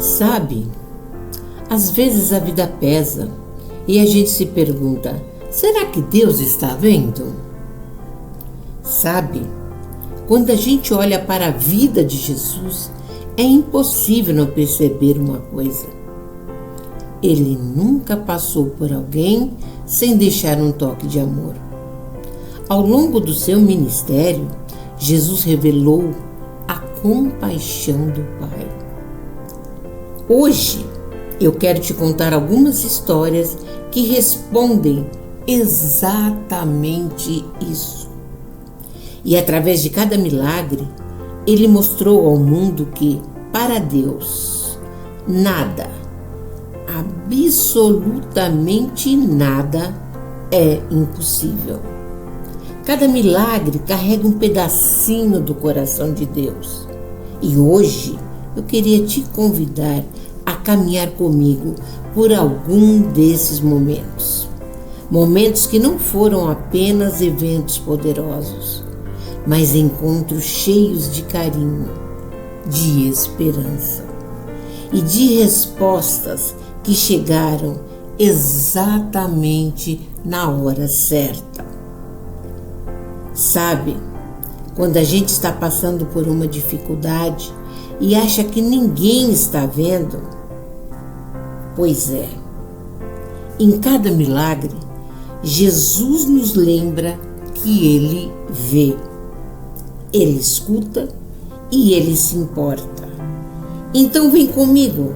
Sabe, às vezes a vida pesa e a gente se pergunta: será que Deus está vendo? Sabe, quando a gente olha para a vida de Jesus, é impossível não perceber uma coisa. Ele nunca passou por alguém sem deixar um toque de amor. Ao longo do seu ministério, Jesus revelou a compaixão do Pai. Hoje, eu quero te contar algumas histórias que respondem exatamente isso. E através de cada milagre, ele mostrou ao mundo que, para Deus, nada, absolutamente nada, é impossível. Cada milagre carrega um pedacinho do coração de Deus. E hoje eu queria te convidar a caminhar comigo por algum desses momentos. Momentos que não foram apenas eventos poderosos, mas encontros cheios de carinho, de esperança e de respostas que chegaram exatamente na hora certa. Sabe, quando a gente está passando por uma dificuldade e acha que ninguém está vendo? Pois é, em cada milagre, Jesus nos lembra que Ele vê, Ele escuta e Ele se importa. Então vem comigo,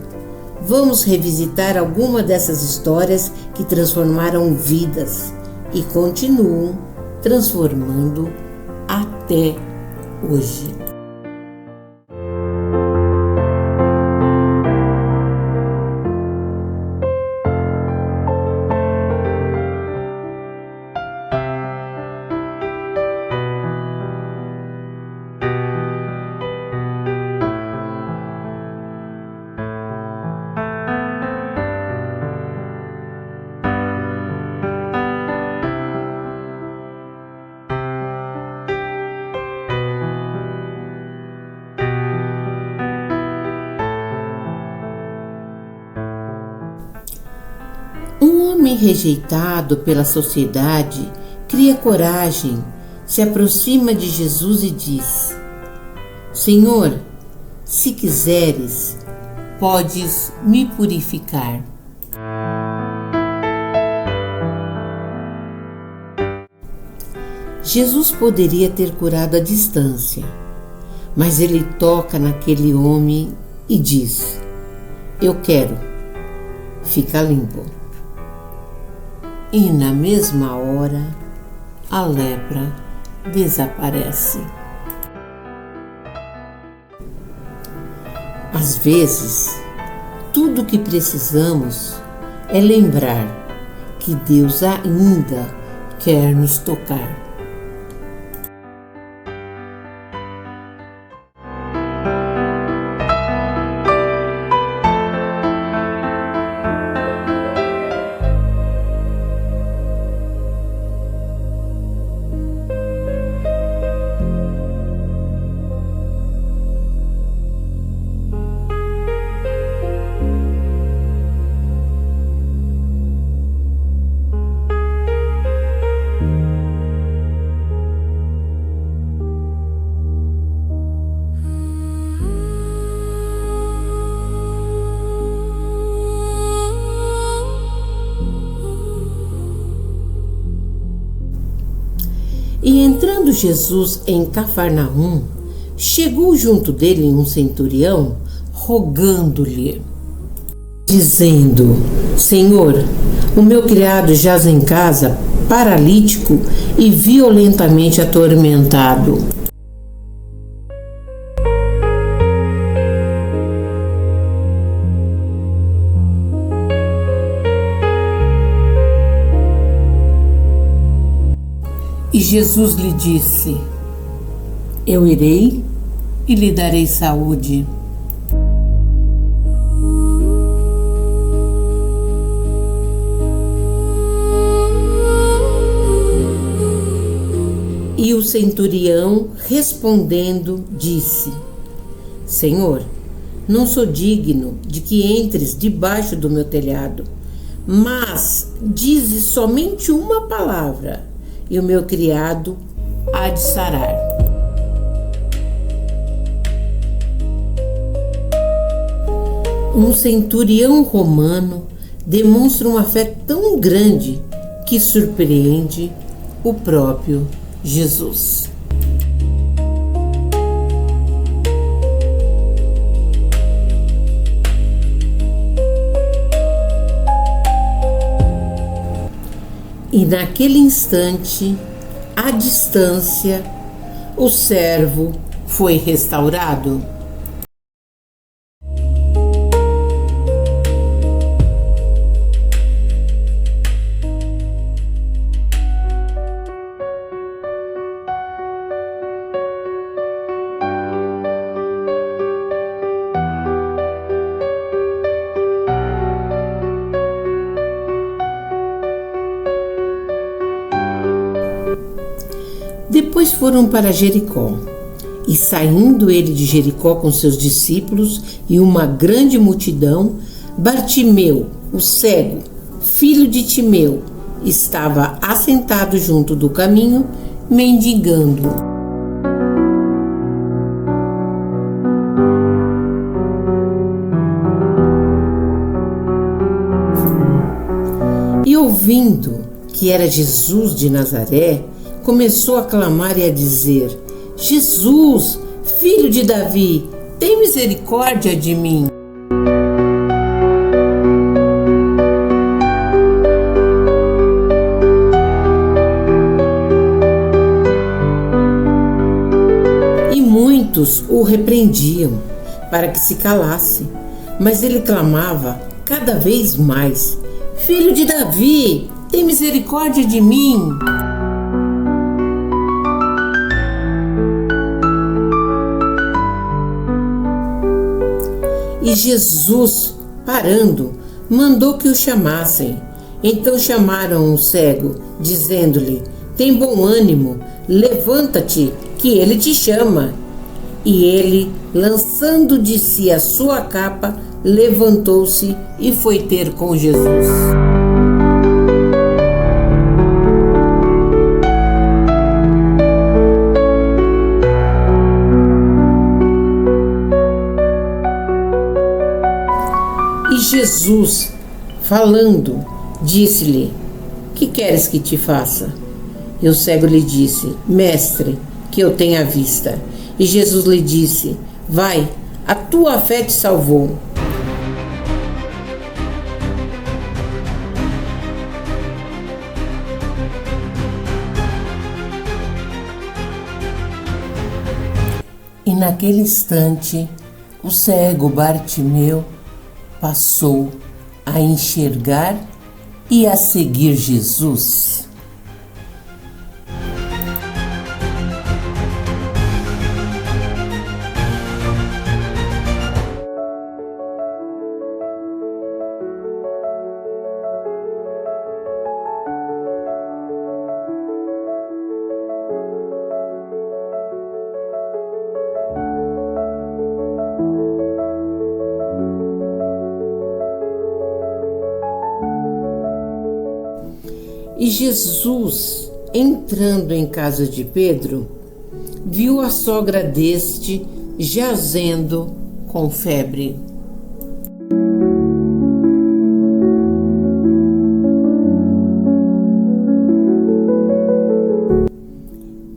vamos revisitar alguma dessas histórias que transformaram vidas e continuam transformando até hoje. Um homem rejeitado pela sociedade cria coragem, se aproxima de Jesus e diz: Senhor, se quiseres, podes me purificar. Jesus poderia ter curado à distância, mas ele toca naquele homem e diz: Eu quero, fica limpo. E na mesma hora, a lepra desaparece. Às vezes, tudo o que precisamos é lembrar que Deus ainda quer nos tocar. E entrando Jesus em Cafarnaum, chegou junto dele um centurião, rogando-lhe, dizendo: Senhor, o meu criado jaz em casa, paralítico e violentamente atormentado. E Jesus lhe disse: Eu irei e lhe darei saúde. E o centurião, respondendo, disse: Senhor, não sou digno de que entres debaixo do meu telhado, mas dizes somente uma palavra, e o meu criado há de sarar. Um centurião romano demonstra uma fé tão grande que surpreende o próprio Jesus. E naquele instante, à distância, o servo foi restaurado. Depois foram para Jericó, e saindo ele de Jericó com seus discípulos e uma grande multidão, Bartimeu, o cego, filho de Timeu, estava assentado junto do caminho, mendigando. E ouvindo que era Jesus de Nazaré, começou a clamar e a dizer: Jesus, filho de Davi, tem misericórdia de mim. E muitos o repreendiam para que se calasse, mas ele clamava cada vez mais: Filho de Davi, tem misericórdia de mim. E Jesus, parando, mandou que o chamassem. Então chamaram o cego, dizendo-lhe: tem bom ânimo, levanta-te, que ele te chama. E ele, lançando de si a sua capa, levantou-se e foi ter com Jesus. E Jesus, falando, disse-lhe: que queres que te faça? E o cego lhe disse: Mestre, que eu tenha vista. E Jesus lhe disse: vai, a tua fé te salvou. E naquele instante, o cego Bartimeu passou a enxergar e a seguir Jesus. E Jesus, entrando em casa de Pedro, viu a sogra deste jazendo com febre.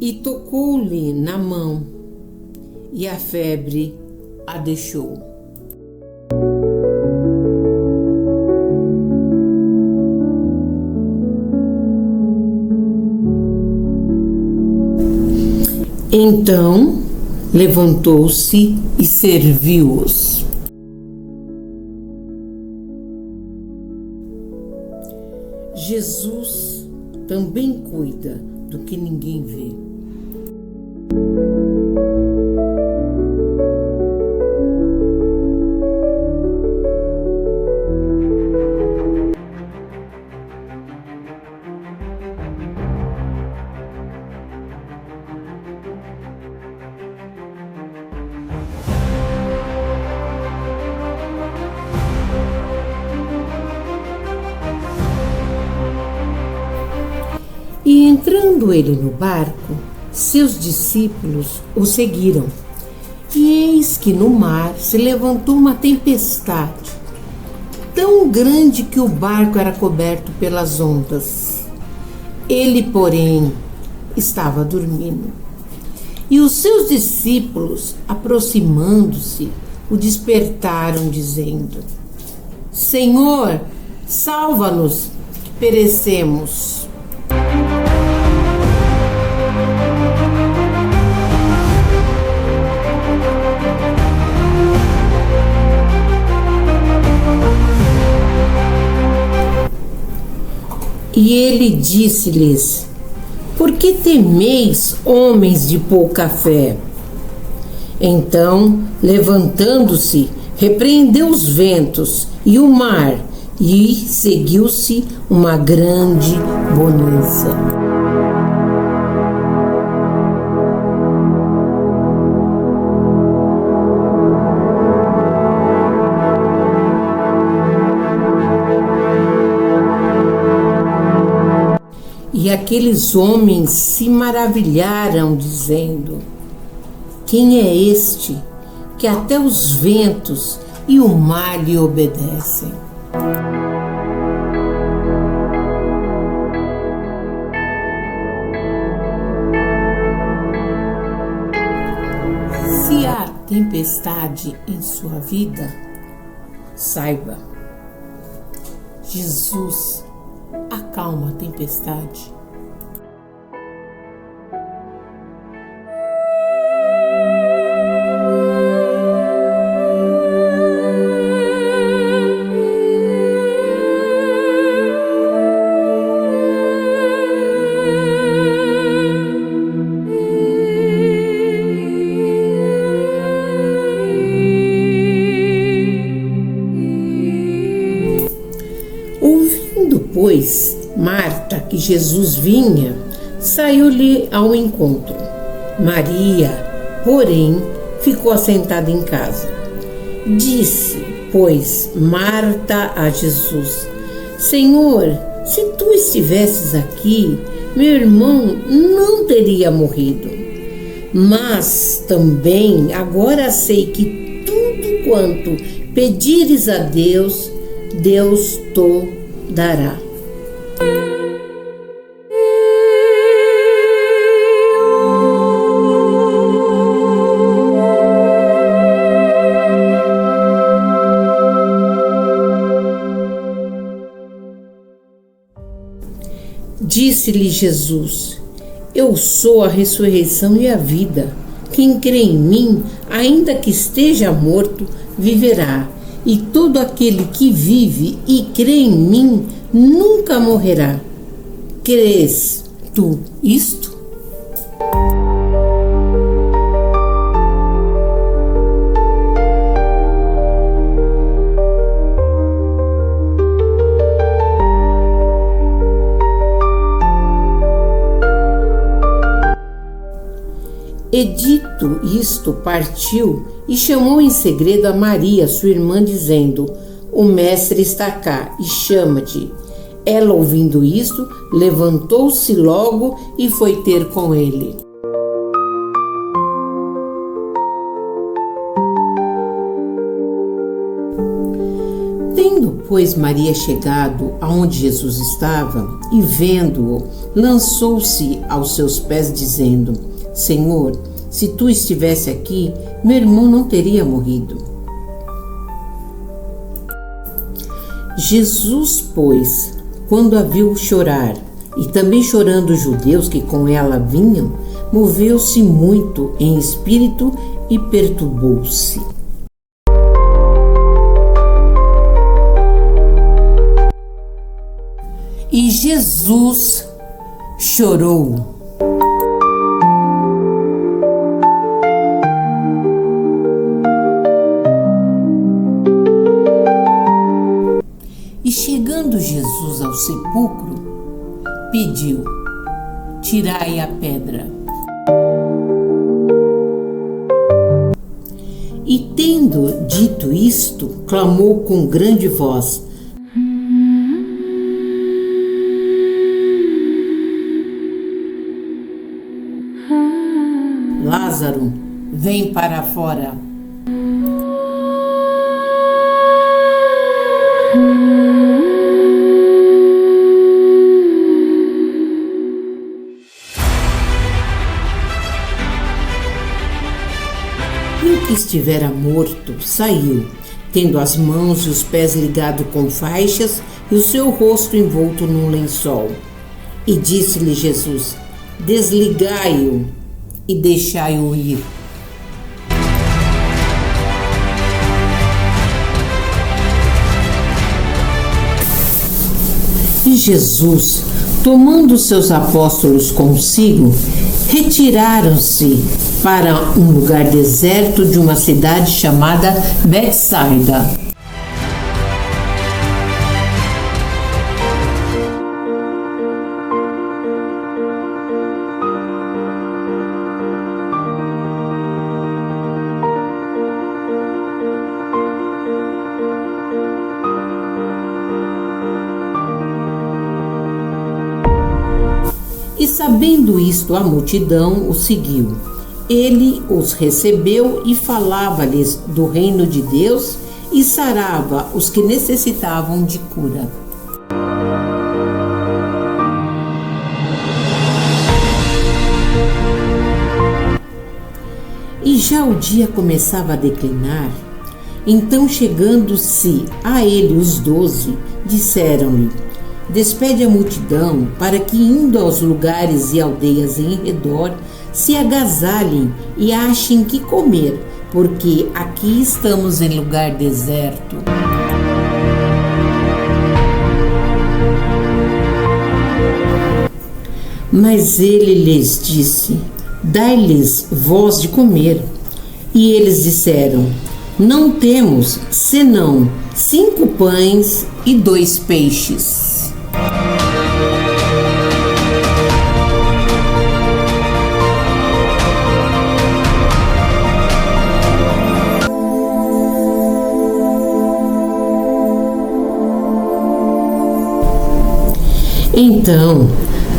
E tocou-lhe na mão, e a febre a deixou. Então levantou-se e serviu-os. Jesus também cuida do que ninguém vê. E entrando ele no barco, seus discípulos o seguiram. E eis que no mar se levantou uma tempestade, tão grande que o barco era coberto pelas ondas. Ele, porém, estava dormindo. E os seus discípulos, aproximando-se, o despertaram, dizendo: Senhor, salva-nos, que perecemos. E ele disse-lhes: Por que temeis, homens de pouca fé? Então, levantando-se, repreendeu os ventos e o mar, e seguiu-se uma grande bonança. E aqueles homens se maravilharam, dizendo: Quem é este que até os ventos e o mar lhe obedecem? Se há tempestade em sua vida, saiba, Jesus acalma a tempestade. Ouvindo, pois, Marta que Jesus vinha, saiu-lhe ao encontro. Maria, porém, ficou assentada em casa. Disse, pois, Marta a Jesus: Senhor, se tu estivesses aqui, meu irmão não teria morrido. Mas também agora sei que tudo quanto pedires a Deus, Deus te dará. Disse-lhe Jesus: Eu sou a ressurreição e a vida. Quem crê em mim, ainda que esteja morto, viverá. E todo aquele que vive e crê em mim nunca morrerá. Crês tu isto? E dito isto, partiu e chamou em segredo a Maria, sua irmã, dizendo: O mestre está cá e chama-te. Ela, ouvindo isto, levantou-se logo e foi ter com ele. Tendo, pois, Maria chegado aonde Jesus estava e vendo-o, lançou-se aos seus pés, dizendo: Senhor, se tu estivesse aqui, meu irmão não teria morrido. Jesus, pois, quando a viu chorar, e também chorando os judeus que com ela vinham, moveu-se muito em espírito e perturbou-se. E Jesus chorou. E chegando Jesus ao sepulcro, pediu: Tirai a pedra. E tendo dito isto, clamou com grande voz: Lázaro, vem para fora. E o que estivera morto saiu, tendo as mãos e os pés ligados com faixas e o seu rosto envolto num lençol. E disse-lhe Jesus: desligai-o e deixai-o ir. E Jesus, tomando seus apóstolos consigo, retiraram-se para um lugar deserto de uma cidade chamada Betsaida. E sabendo isto, a multidão o seguiu. Ele os recebeu e falava-lhes do reino de Deus e sarava os que necessitavam de cura. E já o dia começava a declinar. Então, chegando-se a ele os 12, disseram-lhe: despede a multidão, para que, indo aos lugares e aldeias em redor, se agasalhem e achem que comer, porque aqui estamos em lugar deserto. Mas ele lhes disse: dai-lhes vós de comer. E eles disseram: não temos, senão 5 pães e 2 peixes. Então,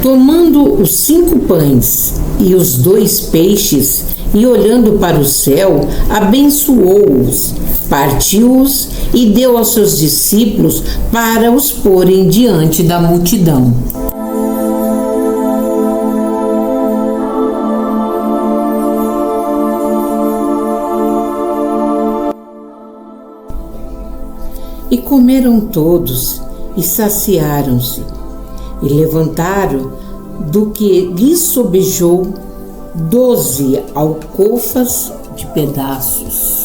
tomando os 5 pães e os 2 peixes, e olhando para o céu, abençoou-os, partiu-os e deu aos seus discípulos para os porem diante da multidão. E comeram todos e saciaram-se, e levantaram do que lhes sobejou 12 alcofas de pedaços.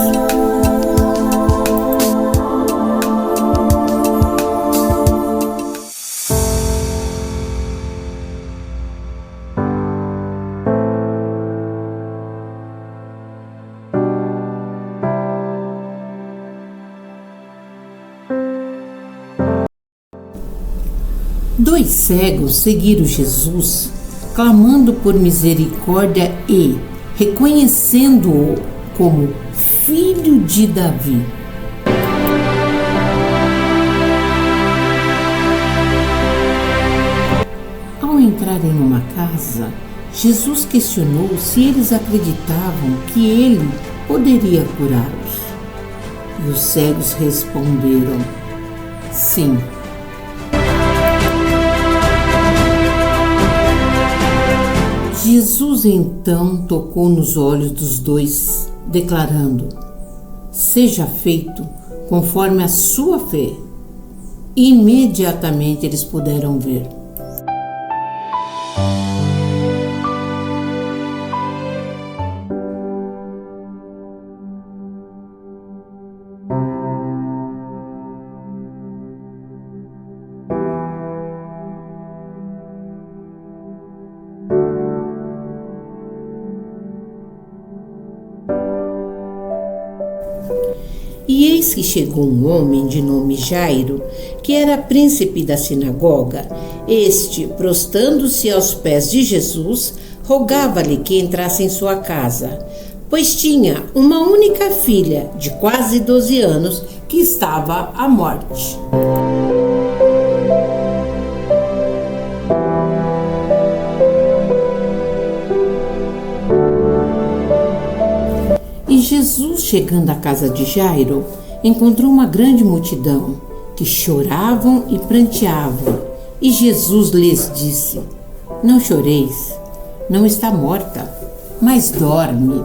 Dois cegos seguiram Jesus, clamando por misericórdia e reconhecendo-o como filho de Davi. Ao entrarem numa casa, Jesus questionou se eles acreditavam que ele poderia curá-los. E os cegos responderam: sim. Jesus então tocou nos olhos dos dois, declarando: seja feito conforme a sua fé. E imediatamente eles puderam ver. E eis que chegou um homem de nome Jairo, que era príncipe da sinagoga. Este, prostrando-se aos pés de Jesus, rogava-lhe que entrasse em sua casa, pois tinha uma única filha, de quase 12 anos, que estava à morte. chegando à casa de Jairo, encontrou uma grande multidão que choravam e pranteavam. E Jesus lhes disse: Não choreis, não está morta, mas dorme.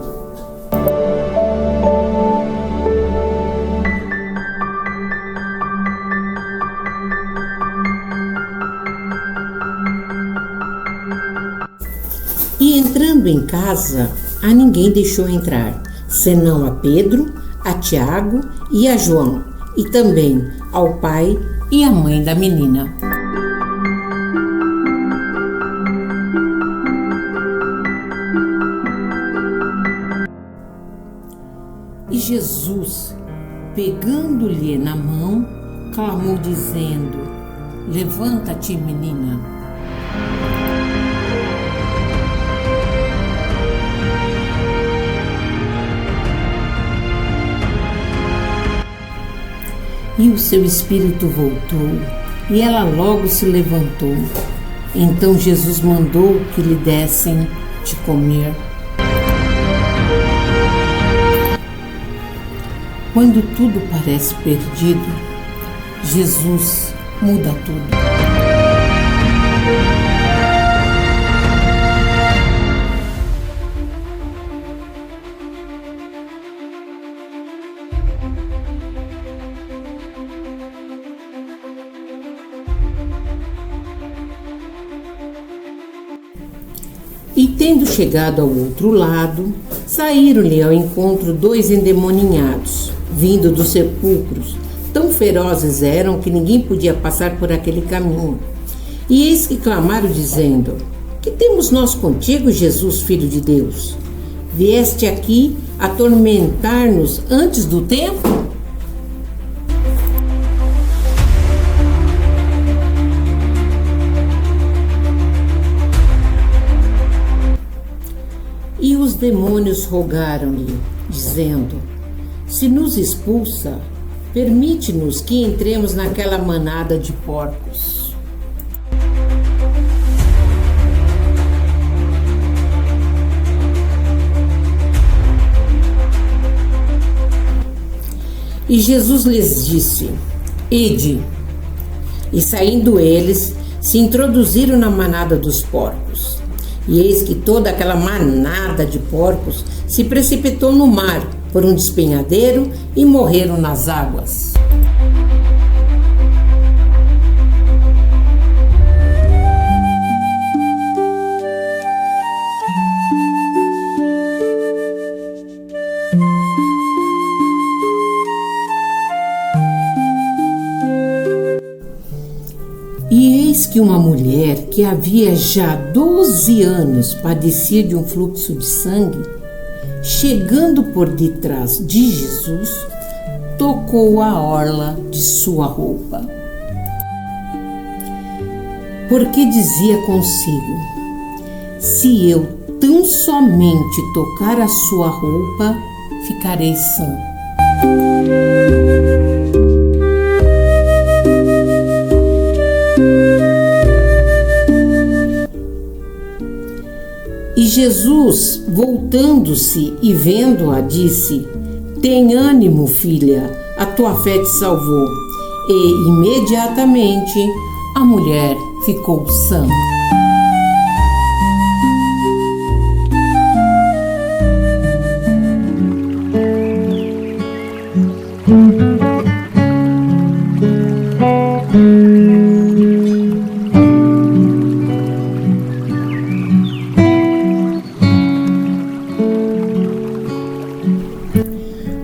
E entrando em casa, a ninguém deixou entrar, senão a Pedro, a Tiago e a João, e também ao pai e à mãe da menina. E Jesus, pegando-lhe na mão, clamou dizendo: Levanta-te, menina. E o seu espírito voltou, e ela logo se levantou. Então Jesus mandou que lhe dessem de comer. Quando tudo parece perdido, Jesus muda tudo. E tendo chegado ao outro lado, saíram-lhe ao encontro 2 endemoninhados, vindo dos sepulcros. Tão ferozes eram que ninguém podia passar por aquele caminho. E eis que clamaram, dizendo: Que temos nós contigo, Jesus, Filho de Deus? Vieste aqui atormentar-nos antes do tempo? E os demônios rogaram-lhe, dizendo: Se nos expulsa, permite-nos que entremos naquela manada de porcos. E Jesus lhes disse: Ide. E saindo eles, se introduziram na manada dos porcos. E eis que toda aquela manada de porcos se precipitou no mar por um despenhadeiro e morreram nas águas. E eis que uma mulher que havia já 12 anos padecia de um fluxo de sangue, chegando por detrás de Jesus, tocou a orla de sua roupa. Porque dizia consigo: Se eu tão somente tocar a sua roupa, ficarei sã. E Jesus, voltando-se e vendo-a, disse: Tem ânimo, filha, a tua fé te salvou. E imediatamente a mulher ficou sã.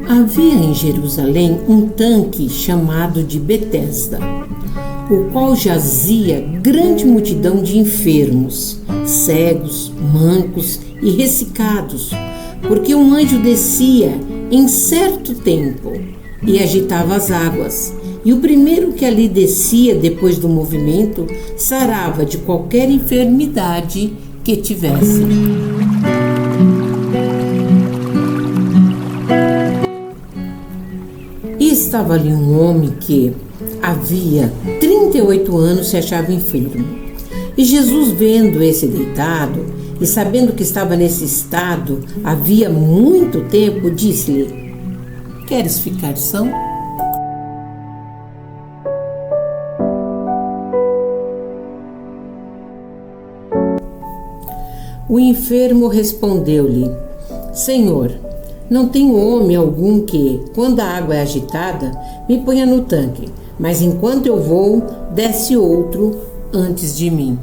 Havia em Jerusalém um tanque chamado de Betesda, o qual jazia grande multidão de enfermos, cegos, mancos e ressecados, porque um anjo descia em certo tempo e agitava as águas, e o primeiro que ali descia depois do movimento sarava de qualquer enfermidade que tivesse. E estava ali um homem que havia 38 anos se achava enfermo. E Jesus, vendo esse deitado e sabendo que estava nesse estado havia muito tempo, disse-lhe: Queres ficar são? O enfermo respondeu-lhe: Senhor, não tenho homem algum que, quando a água é agitada, me ponha no tanque, mas enquanto eu vou, desce outro antes de mim.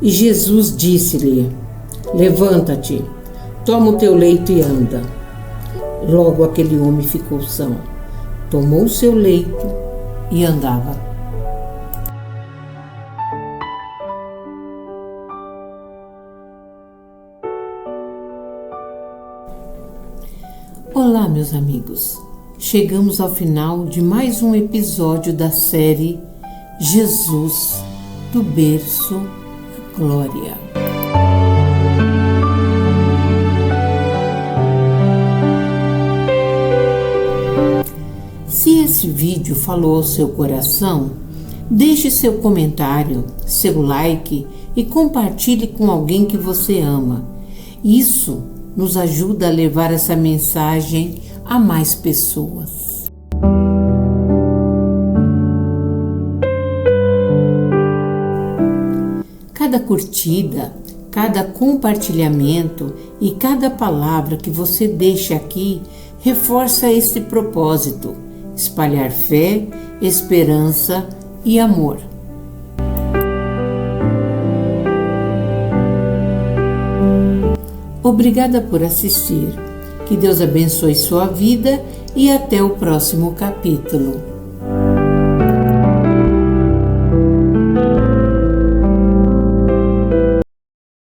E Jesus disse-lhe: Levanta-te, toma o teu leito e anda. Logo aquele homem ficou são, tomou o seu leito e andava. Olá, meus amigos. Chegamos ao final de mais um episódio da série Jesus, do berço à glória. Se esse vídeo falou ao seu coração, deixe seu comentário, seu like e compartilhe com alguém que você ama. Isso nos ajuda a levar essa mensagem a mais pessoas. Cada curtida, cada compartilhamento e cada palavra que você deixa aqui reforça esse propósito: espalhar fé, esperança e amor. Obrigada por assistir. Que Deus abençoe sua vida e até o próximo capítulo.